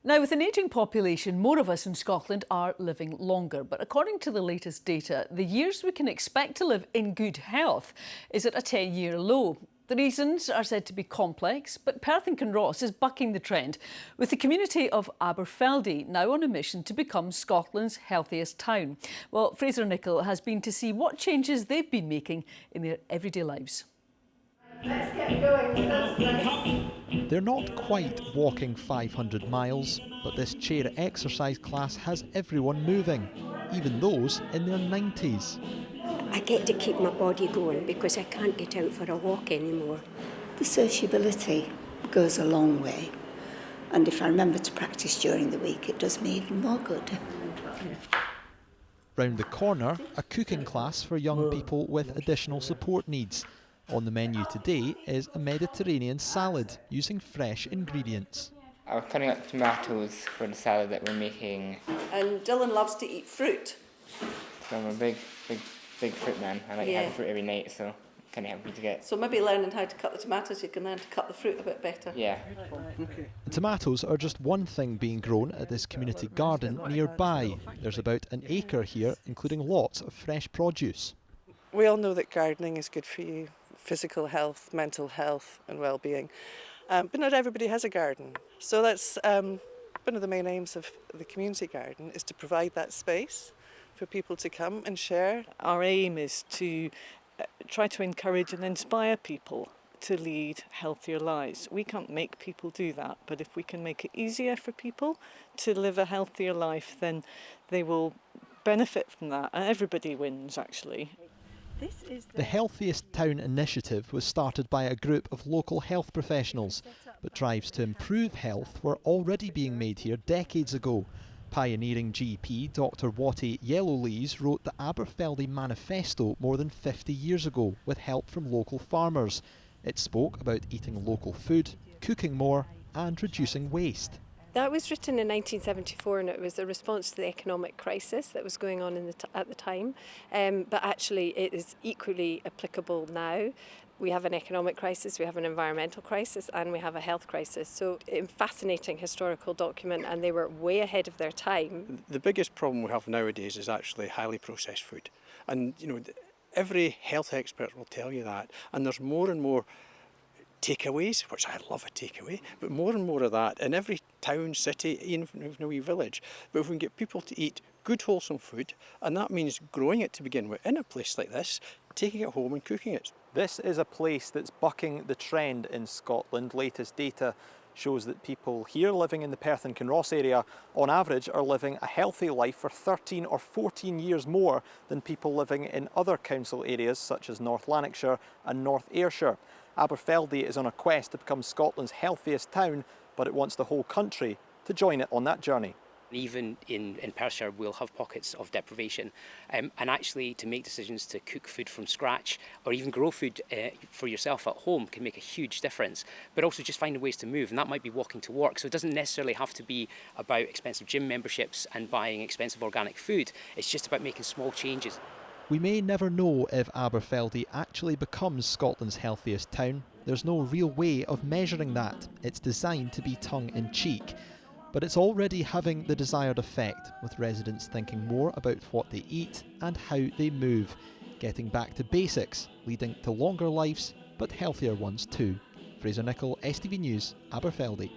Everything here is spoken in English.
Now, with an ageing population, more of us in Scotland are living longer. But according to the latest data, the years we can expect to live in good health is at a 10-year low. The reasons are said to be complex, but Perth and Kinross is bucking the trend, with the community of Aberfeldy now on a mission to become Scotland's healthiest town. Well, Fraser Nicoll has been to see what changes they've been making in their everyday lives. Let's get going. They're not quite walking 500 miles, but this chair exercise class has everyone moving, even those in their 90s. I get to keep my body going because I can't get out for a walk anymore. The sociability goes a long way, and if I remember to practice during the week, it does me even more good. Round the corner, a cooking class for young people with additional support needs. On the menu today is a Mediterranean salad using fresh ingredients. I was cutting up tomatoes for the salad that we're making. And Dylan loves to eat fruit. So I'm a big fruit man. I like to have fruit every night, so kind of happy to get. So maybe learning how to cut the tomatoes, you can learn to cut the fruit a bit better. Yeah. The tomatoes are just one thing being grown at this community garden nearby. There's about an acre here, including lots of fresh produce. We all know that gardening is good for you, physical health, mental health and well-being, but not everybody has a garden. So that's one of the main aims of the community garden, is to provide that space for people to come and share. Our aim is to try to encourage and inspire people to lead healthier lives. We can't make people do that, but if we can make it easier for people to live a healthier life, then they will benefit from that, and everybody wins actually. The Healthiest Town initiative was started by a group of local health professionals, but drives to improve health were already being made here decades ago. Pioneering GP Dr Wattie Yellowlees wrote the Aberfeldy Manifesto more than 50 years ago with help from local farmers. It spoke about eating local food, cooking more and reducing waste. That was written in 1974 and it was a response to the economic crisis that was going on at the time. But actually it is equally applicable now. We have an economic crisis, we have an environmental crisis and we have a health crisis. So a fascinating historical document, and they were way ahead of their time. The biggest problem we have nowadays is actually highly processed food. And every health expert will tell you that. And there's more and more takeaways, which I love a takeaway, but more and more of that in every town, city, even a wee village. But if we can get people to eat good wholesome food, and that means growing it to begin with in a place like this, taking it home and cooking it. This is a place that's bucking the trend in Scotland. Latest data shows that people here living in the Perth and Kinross area on average are living a healthy life for 13 or 14 years more than people living in other council areas such as North Lanarkshire and North Ayrshire. Aberfeldy is on a quest to become Scotland's healthiest town, but it wants the whole country to join it on that journey. Even in Perthshire we'll have pockets of deprivation, and actually to make decisions to cook food from scratch or even grow food for yourself at home can make a huge difference. But also just finding ways to move, and that might be walking to work, so it doesn't necessarily have to be about expensive gym memberships and buying expensive organic food. It's just about making small changes. We may never know if Aberfeldy actually becomes Scotland's healthiest town. There's no real way of measuring that. It's designed to be tongue-in-cheek. But it's already having the desired effect, with residents thinking more about what they eat and how they move, getting back to basics, leading to longer lives, but healthier ones too. Fraser Nicoll, STV News, Aberfeldy.